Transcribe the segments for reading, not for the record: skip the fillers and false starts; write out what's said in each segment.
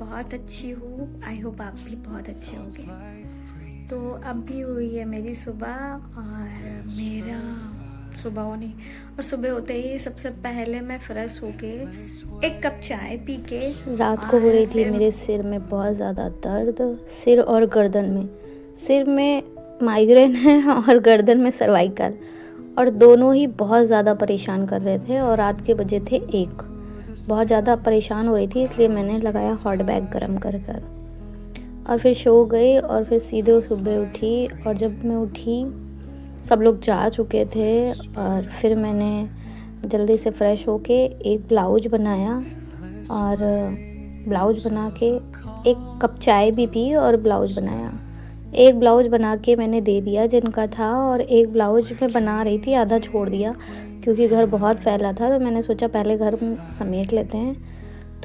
बहुत अच्छी हूँ। आई होप आप भी बहुत अच्छे होंगे। तो अभी हुई है मेरी सुबह और मेरा सुबह होने और सुबह होते ही सबसे पहले मैं फ्रेश होके एक कप चाय पी के रात को हो और रही थी फिर मेरे सिर में बहुत ज़्यादा दर्द, सिर और गर्दन में। सिर में माइग्रेन है और गर्दन में सर्वाइकल, और दोनों ही बहुत ज़्यादा परेशान कर रहे थे। और रात के बजे थे 1। बहुत ज़्यादा परेशान हो रही थी, इसलिए मैंने लगाया हॉट बैग गर्म कर कर और फिर सो गई। और फिर सीधे सुबह उठी, और जब मैं उठी सब लोग जा चुके थे। और फिर मैंने जल्दी से फ़्रेश होके एक ब्लाउज बनाया, और ब्लाउज बना के एक कप चाय भी पी और ब्लाउज बनाया। एक ब्लाउज बना के मैंने दे दिया जिनका था, और एक ब्लाउज मैं बना रही थी, आधा छोड़ दिया क्योंकि घर बहुत फैला था। तो मैंने सोचा पहले घर समेट लेते हैं,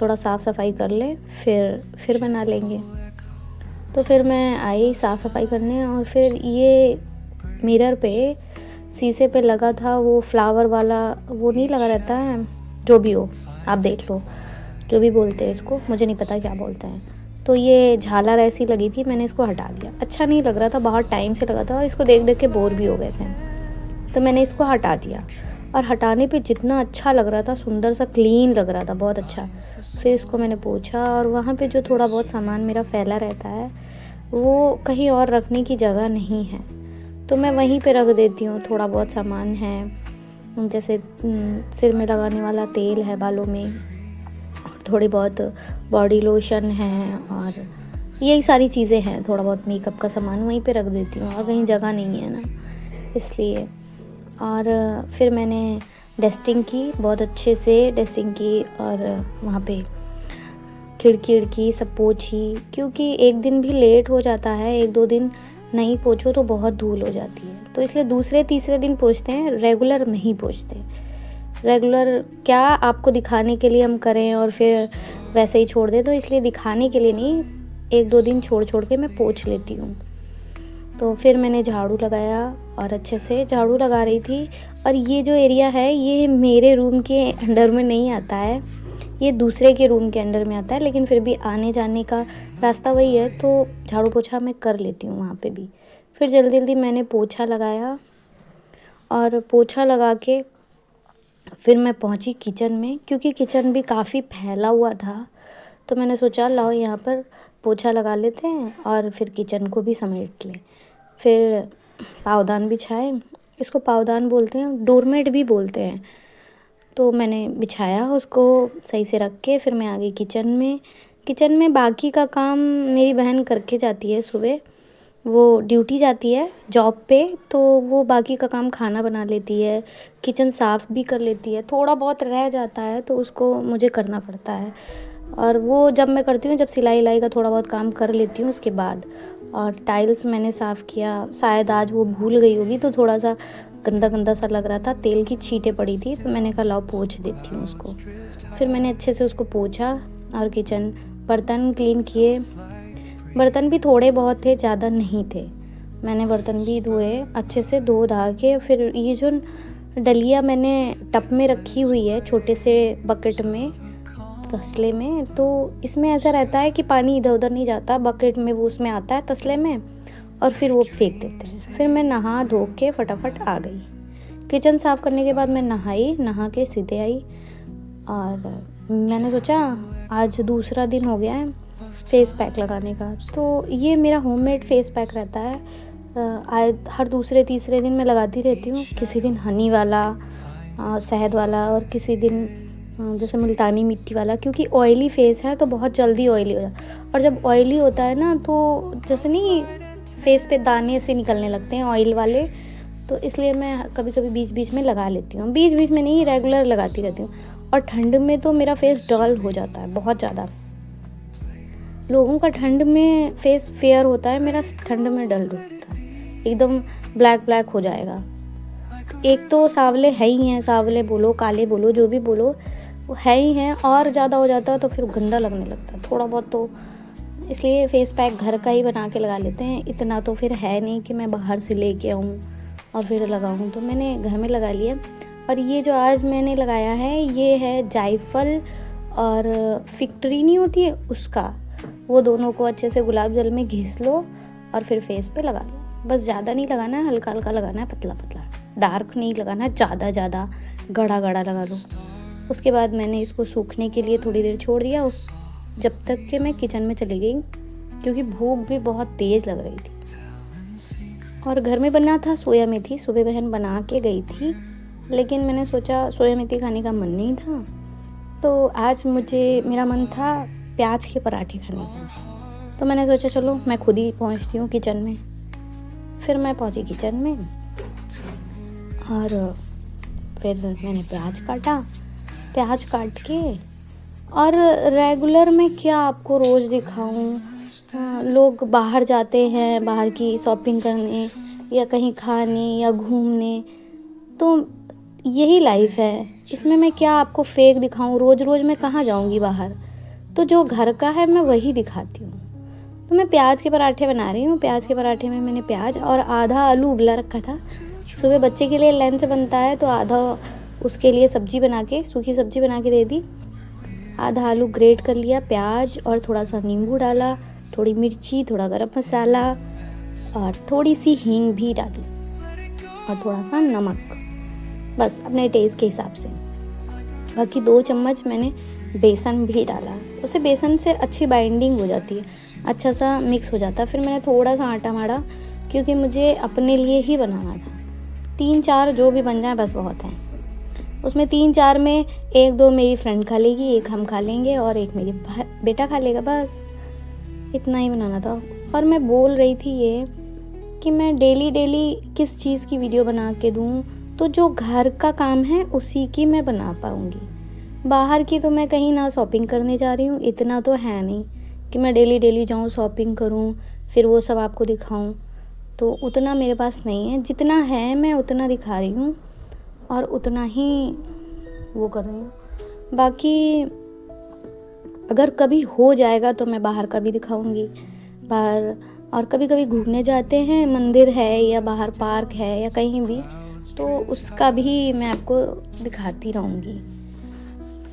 थोड़ा साफ़ सफाई कर ले, फिर बना लेंगे। तो फिर मैं आई साफ़ सफाई करने, और फिर ये मिरर पे शीशे पे लगा था वो फ्लावर वाला, वो नहीं लगा रहता है, जो भी हो आप देख लो, जो भी बोलते हैं इसको, मुझे नहीं पता क्या बोलते हैं। तो ये झालर ऐसी लगी थी, मैंने इसको हटा दिया। अच्छा नहीं लग रहा था, बहुत टाइम से लगा था और इसको देख देख के बोर भी हो गए थे, तो मैंने इसको हटा दिया। और हटाने पे जितना अच्छा लग रहा था, सुंदर सा क्लीन लग रहा था, बहुत अच्छा। फिर इसको मैंने पोंछा, और वहाँ पे जो थोड़ा बहुत सामान मेरा फैला रहता है वो कहीं और रखने की जगह नहीं है, तो मैं वहीं पे रख देती हूँ। थोड़ा बहुत सामान है, जैसे सिर में लगाने वाला तेल है बालों में, थोड़ी बहुत बॉडी लोशन है, और यही सारी चीज़ें हैं। थोड़ा बहुत मेकअप का सामान वहीं पे रख देती हूँ, और कहीं जगह नहीं है ना, इसलिए। और फिर मैंने डस्टिंग की, बहुत अच्छे से डस्टिंग की, और वहाँ पे खिड़की सब पोंछी, क्योंकि एक दिन भी लेट हो जाता है, 1-2 दिन नहीं पोंछो तो बहुत धूल हो जाती है, तो इसलिए दूसरे तीसरे दिन पोंछते हैं, रेगुलर नहीं पोंछते। रेगुलर क्या आपको दिखाने के लिए हम करें और फिर वैसे ही छोड़ दें, तो इसलिए दिखाने के लिए नहीं, 1-2 दिन छोड़ के मैं पोंछ लेती हूँ। तो फिर मैंने झाड़ू लगाया, और अच्छे से झाड़ू लगा रही थी। और ये जो एरिया है ये मेरे रूम के अंडर में नहीं आता है, ये दूसरे के रूम के अंडर में आता है, लेकिन फिर भी आने जाने का रास्ता वही है, तो झाड़ू पोछा मैं कर लेती हूँ वहाँ पे भी। फिर जल्दी मैंने पोछा लगाया, और पोछा लगा के फिर मैं पहुँची किचन में, क्योंकि किचन भी काफ़ी फैला हुआ था। तो मैंने सोचा लाओ यहाँ पर पोछा लगा लेते हैं और फिर किचन को भी समेट लें। फिर पावदान बिछाए, इसको पावदान बोलते हैं, डोरमेट भी बोलते हैं। तो मैंने बिछाया उसको सही से रख के, फिर मैं आ गई किचन में। किचन में बाकी का काम मेरी बहन करके जाती है सुबह, वो ड्यूटी जाती है जॉब पे, तो वो बाकी का काम खाना बना लेती है, किचन साफ़ भी कर लेती है। थोड़ा बहुत रह जाता है तो उसको मुझे करना पड़ता है, और वो जब मैं करती हूँ, जब सिलाई का थोड़ा बहुत काम कर लेती हूँ उसके बाद। और टाइल्स मैंने साफ़ किया, शायद आज वो भूल गई होगी, तो थोड़ा सा गंदा सा लग रहा था, तेल की छींटें पड़ी थी, तो मैंने कहा लाओ पोंछ देती हूँ उसको। फिर मैंने अच्छे से उसको पोंछा, और किचन बर्तन क्लीन किए। बर्तन भी थोड़े बहुत थे, ज़्यादा नहीं थे। मैंने बर्तन भी धोए अच्छे से, धो धा के। फिर ये जो डलिया मैंने टब में रखी हुई है, छोटे से बकेट में, तसले में, तो इसमें ऐसा रहता है कि पानी इधर उधर नहीं जाता, बकेट में वो उसमें आता है तसले में, और फिर वो फेंक देते हैं। फिर मैं नहा धो के फटाफट आ गई। किचन साफ़ करने के बाद मैं नहा के सीधे आई, और मैंने सोचा आज दूसरा दिन हो गया है फेस पैक लगाने का, तो ये मेरा होममेड फेस पैक रहता है। हर दूसरे तीसरे दिन मैं लगाती रहती हूँ, किसी दिन हनी वाला, शहद वाला, और किसी दिन जैसे मुल्तानी मिट्टी वाला, क्योंकि ऑयली फेस है तो बहुत जल्दी ऑयली हो जाता है। और जब ऑयली होता है ना, तो जैसे नहीं फेस पे दाने से निकलने लगते हैं ऑयल वाले, तो इसलिए मैं कभी कभी बीच में लगा लेती हूँ। बीच में नहीं, रेगुलर लगाती रहती हूँ। और ठंड में तो मेरा फेस डल हो जाता है बहुत ज़्यादा। लोगों का ठंड में फेस फेयर होता है, मेरा ठंड में डल होता है, एकदम ब्लैक हो जाएगा। एक तो सांवले है ही हैं, सांवले बोलो काले बोलो जो भी बोलो, वो है ही हैं, और ज़्यादा हो जाता है तो फिर गंदा लगने लगता है थोड़ा बहुत। तो इसलिए फेस पैक घर का ही बना के लगा लेते हैं। इतना तो फिर है नहीं कि मैं बाहर से लेके आऊँ और फिर लगाऊँ, तो मैंने घर में लगा लिया। और ये जो आज मैंने लगाया है, ये है जायफल और फिक्ट्री नहीं होती है उसका, वो दोनों को अच्छे से गुलाब जल में घिस लो और फिर फेस पे लगा लो। बस ज़्यादा नहीं लगाना है, हल्का हल्का लगाना है, पतला पतला, डार्क नहीं लगाना है, ज़्यादा गाढ़ा गाढ़ा लगा लो। उसके बाद मैंने इसको सूखने के लिए थोड़ी देर छोड़ दिया, जब तक कि मैं किचन में चली गई, क्योंकि भूख भी बहुत तेज़ लग रही थी। और घर में बना था सोया मेथी, सुबह बहन बना के गई थी, लेकिन मैंने सोचा सोया मेथी खाने का मन नहीं था, तो आज मेरा मन था प्याज के पराठे खाने का। तो मैंने सोचा चलो मैं खुद ही पहुंचती हूँ किचन में। फिर मैं पहुंची किचन में और फिर मैंने प्याज काट के, और रेगुलर में क्या आपको रोज़ दिखाऊं, लोग बाहर जाते हैं बाहर की शॉपिंग करने या कहीं खाने या घूमने, तो यही लाइफ है। इसमें मैं क्या आपको फेक दिखाऊं, रोज़ मैं कहाँ जाऊंगी बाहर, तो जो घर का है मैं वही दिखाती हूँ। तो मैं प्याज के पराठे बना रही हूँ। प्याज के पराठे में मैंने प्याज और आधा आलू उबला रखा था। सुबह बच्चे के लिए लंच बनता है तो आधा उसके लिए सूखी सब्जी बना के दे दी। आधा आलू ग्रेट कर लिया, प्याज और थोड़ा सा नींबू डाला, थोड़ी मिर्ची, थोड़ा गरम मसाला और थोड़ी सी हींग भी डाली और थोड़ा सा नमक, बस अपने टेस्ट के हिसाब से। बाकी 2 चम्मच मैंने बेसन भी डाला, उससे बेसन से अच्छी बाइंडिंग हो जाती है, अच्छा सा मिक्स हो जाता है। फिर मैंने थोड़ा सा आटा मारा, क्योंकि मुझे अपने लिए ही बनाना था। 3-4 जो भी बन जाए बस बहुत है। उसमें 3-4 में 1-2 मेरी फ्रेंड खा लेगी, 1 हम खा लेंगे और 1 मेरी बेटा खा लेगा, बस इतना ही बनाना था। और मैं बोल रही थी ये कि मैं डेली किस चीज़ की वीडियो बना के दूँ, तो जो घर का काम है उसी की मैं बना पाऊँगी। बाहर की तो मैं कहीं ना शॉपिंग करने जा रही हूँ, इतना तो है नहीं कि मैं डेली जाऊँ शॉपिंग करूँ फिर वो सब आपको दिखाऊँ, तो उतना मेरे पास नहीं है। जितना है मैं उतना दिखा रही हूँ और उतना ही वो कर रही हूँ। बाकी अगर कभी हो जाएगा तो मैं बाहर का भी दिखाऊँगी। बाहर और कभी घूमने जाते हैं, मंदिर है या बाहर पार्क है या कहीं भी, तो उसका भी मैं आपको दिखाती रहूँगी,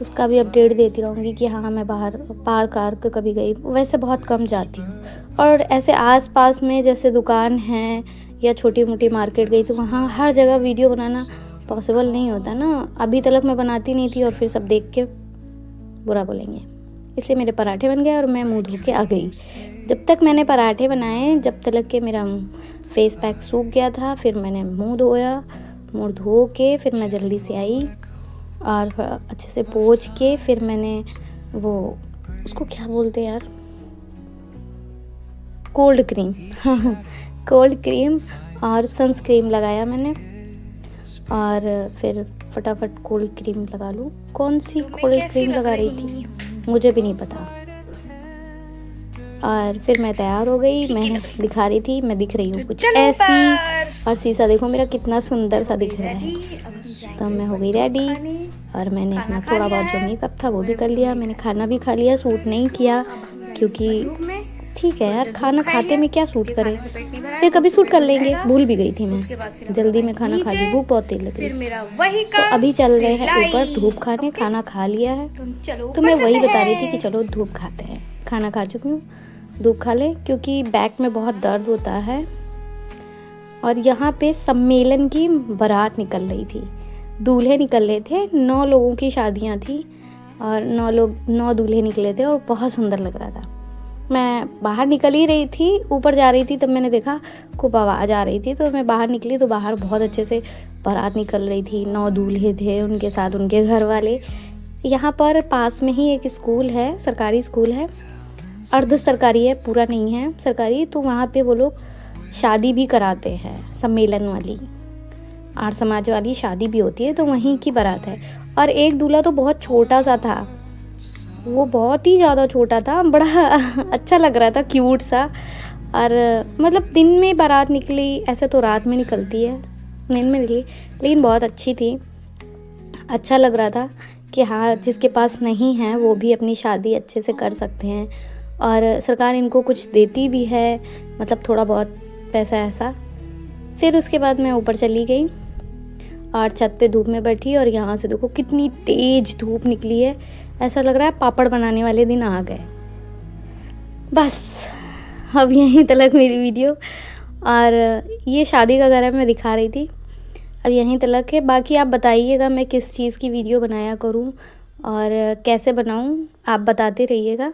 उसका भी अपडेट देती रहूँगी कि हाँ मैं बाहर पार्क कभी गई। वैसे बहुत कम जाती हूँ, और ऐसे आसपास में जैसे दुकान है या छोटी मोटी मार्केट गई तो वहाँ हर जगह वीडियो बनाना पॉसिबल नहीं होता ना। अभी तक मैं बनाती नहीं थी और फिर सब देख के बुरा बोलेंगे, इसलिए मेरे पराठे बन गए और मैं मुँह धो के आ गई। जब तक मैंने पराठे बनाए जब तक के मेरा फेस पैक सूख गया था, फिर मैंने मुँह धोया, मुँह धो के फिर मैं जल्दी से आई और अच्छे से पोंछ के फिर मैंने वो उसको क्या बोलते हैं यार, कोल्ड क्रीम कोल्ड क्रीम और सनस्क्रीन लगाया मैंने। और फिर फटाफट कोल्ड क्रीम लगा लूँ। कौन सी कोल्ड क्रीम लगा रही थी मुझे भी नहीं पता। और फिर मैं तैयार हो गई, मैं दिखा रही थी मैं दिख रही हूँ कुछ ऐसी, और शीशा देखो मेरा कितना सुंदर सा दिख रहा है। तो मैं हो गई रेडी और मैंने अपना थोड़ा बहुत जो मेकअप था वो भी कर लिया। मैंने खाना भी खा लिया, सूट नहीं किया क्योंकि ठीक है यार, खाना खाते में क्या सूट करे, फिर कभी सूट कर लेंगे। भूल भी गई थी मैं, जल्दी में खाना खा ली, भूख बहुत तेज लग रही। तो अभी चल रहे हैं ऊपर धूप खाने, खाना खा लिया है तो मैं वही बता रही थी कि चलो धूप खाते हैं। खाना खा चुकी हूँ, धूप खा ले क्योंकि बैक में बहुत दर्द होता है। और यहाँ पे सम्मेलन की बारात निकल रही थी, दूल्हे निकल रहे थे। 9 लोगों की शादियाँ थी और 9 दूल्हे निकले थे और बहुत सुंदर लग रहा था। मैं बाहर निकल ही रही थी, ऊपर जा रही थी, तब मैंने देखा खूब आवाज़ आ रही थी तो मैं बाहर निकली तो बाहर बहुत अच्छे से बारात निकल रही थी। 9 दूल्हे थे, उनके साथ उनके घर वाले। यहाँ पर पास में ही एक स्कूल है, सरकारी स्कूल है, अर्ध सरकारी है, पूरा नहीं है सरकारी। तो वहाँ पे वो लोग शादी भी कराते हैं, सम्मेलन वाली आर्य समाज वाली शादी भी होती है, तो वहीं की बारात है। और एक दूल्हा तो बहुत छोटा सा था, वो बहुत ही ज़्यादा छोटा था, बड़ा अच्छा लग रहा था, क्यूट सा। और मतलब दिन में बारात निकली, ऐसे तो रात में निकलती है, दिन में निकली, लेकिन बहुत अच्छी थी। अच्छा लग रहा था कि हाँ जिसके पास नहीं है वो भी अपनी शादी अच्छे से कर सकते हैं। और सरकार इनको कुछ देती भी है, मतलब थोड़ा बहुत पैसा ऐसा। फिर उसके बाद मैं ऊपर चली गई और छत पे धूप में बैठी, और यहाँ से देखो कितनी तेज़ धूप निकली है, ऐसा लग रहा है पापड़ बनाने वाले दिन आ गए। बस अब यहीं तक मेरी वीडियो। और ये शादी का घर है, मैं दिखा रही थी, अब यहीं तक है। बाकी आप बताइएगा मैं किस चीज़ की वीडियो बनाया करूं और कैसे बनाऊं, आप बताते रहिएगा।